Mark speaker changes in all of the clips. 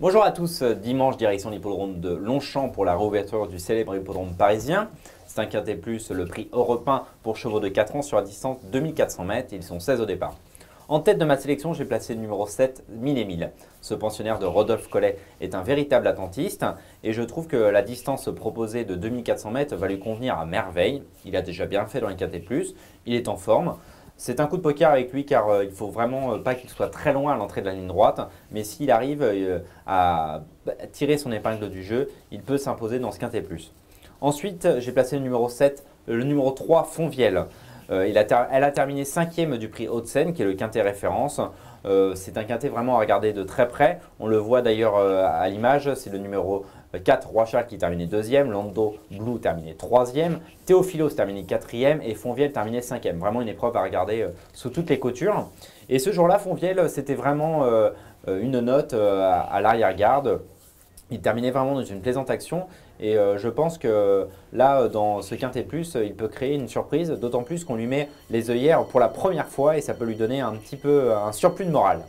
Speaker 1: Bonjour à tous, dimanche direction l'hippodrome de Longchamp pour la réouverture du célèbre hippodrome parisien. C'est un quintet plus, le prix européen pour chevaux de 4 ans sur la distance 2400 mètres, ils sont 16 au départ. En tête de ma sélection, j'ai placé le numéro 7, 1000 et 1000. Ce pensionnaire de Rodolphe Collet est un véritable attentiste et je trouve que la distance proposée de 2400 mètres va lui convenir à merveille. Il a déjà bien fait dans les quintet plus, il est en forme. C'est un coup de poker avec lui car il ne faut vraiment pas qu'il soit très loin à l'entrée de la ligne droite. Mais s'il arrive à tirer son épingle du jeu, il peut s'imposer dans ce quintet plus. Ensuite, j'ai placé le numéro 7, le numéro 3, Fonvielle. Elle a terminé 5e du prix Haute-Seine, qui est le quintet référence. C'est un quintet vraiment à regarder de très près. On le voit d'ailleurs à l'image, c'est le numéro 4, Roi Charles, qui terminait 2e, Lando Blue terminé 3e, Théophilos terminé 4e et Fonvielle terminé 5e. Vraiment une épreuve à regarder sous toutes les coutures. Et ce jour-là, Fonvielle, c'était vraiment une note à l'arrière-garde. Il terminait vraiment dans une plaisante action et je pense que là, dans ce quintet plus, il peut créer une surprise, d'autant plus qu'on lui met les œillères pour la première fois et ça peut lui donner un petit peu un surplus de morale.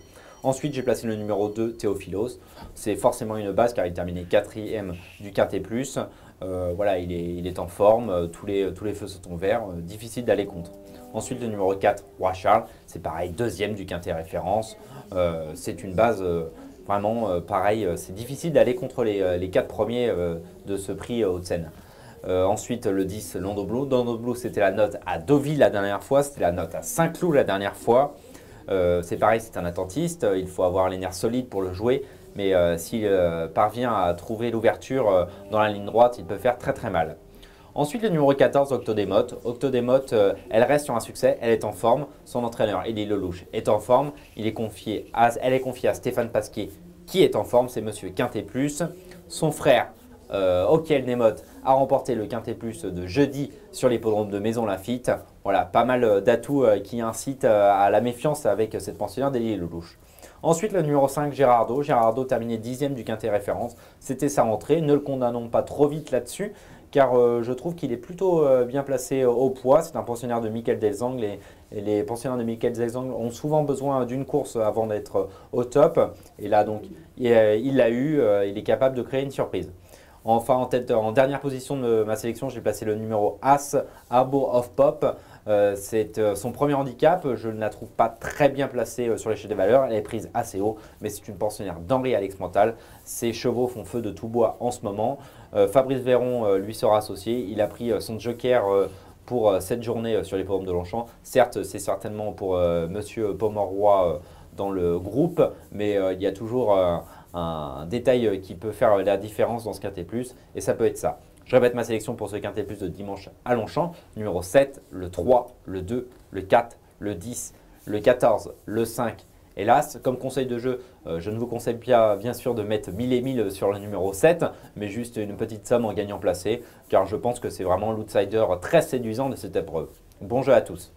Speaker 1: Ensuite, j'ai placé le numéro 2, Théophilos. C'est forcément une base car il terminait 4e du quintet plus. Voilà, il est en forme, tous les feux sont verts, difficile d'aller contre. Ensuite, le numéro 4, Roi Charles, c'est pareil, 2e du quintet référence. C'est une base vraiment pareil, c'est difficile d'aller contre les 4 premiers de ce prix Haute-Seine. Ensuite, le 10, Lando Blue. Lando Blue, c'était la note à Deauville la dernière fois, c'était la note à Saint-Cloud la dernière fois. C'est pareil, c'est un attentiste, il faut avoir les nerfs solides pour le jouer. Mais s'il parvient à trouver l'ouverture dans la ligne droite, il peut faire très très mal. Ensuite, le numéro 14, Octodémote. Octodémote, elle reste sur un succès, elle est en forme. Son entraîneur, Élie Lelouch, est en forme. Elle est confiée à Stéphane Pasquier, qui est en forme, c'est Monsieur Quintet Plus. Son frère, Okiel Nemote, a remporté le Quintet Plus de jeudi sur l'hippodrome de Maison Lafitte. Voilà, pas mal d'atouts qui incitent à la méfiance avec cette pensionnaire d'Élie Lelouch. Ensuite, le numéro 5, Gérardo. Gérardo terminé 10e du quintet référence. C'était sa rentrée. Ne le condamnons pas trop vite là-dessus, car je trouve qu'il est plutôt bien placé au poids. C'est un pensionnaire de Michael Delzangles et les pensionnaires de Michael Delzangles ont souvent besoin d'une course avant d'être au top. Et là, donc, il l'a eu. Il est capable de créer une surprise. Enfin, en dernière position de ma sélection, j'ai placé le numéro As, Abo of Pop. C'est son premier handicap, je ne la trouve pas très bien placée sur l'échelle des valeurs, elle est prise assez haut, mais c'est une pensionnaire d'Henri Alex Mental. Ses chevaux font feu de tout bois en ce moment. Fabrice Véron lui sera associé, il a pris son joker pour cette journée sur l'hippodrome de Longchamp. Certes, c'est certainement pour Monsieur Pomeroy dans le groupe, mais il y a toujours un détail qui peut faire la différence dans ce quintet plus, et ça peut être ça. Je répète ma sélection pour ce quintet plus de dimanche à Longchamp. Numéro 7, le 3, le 2, le 4, le 10, le 14, le 5 et l'As. Comme conseil de jeu, je ne vous conseille pas bien sûr de mettre 1000 et 1000 sur le numéro 7, mais juste une petite somme en gagnant placé, car je pense que c'est vraiment l'outsider très séduisant de cette épreuve. Bon jeu à tous.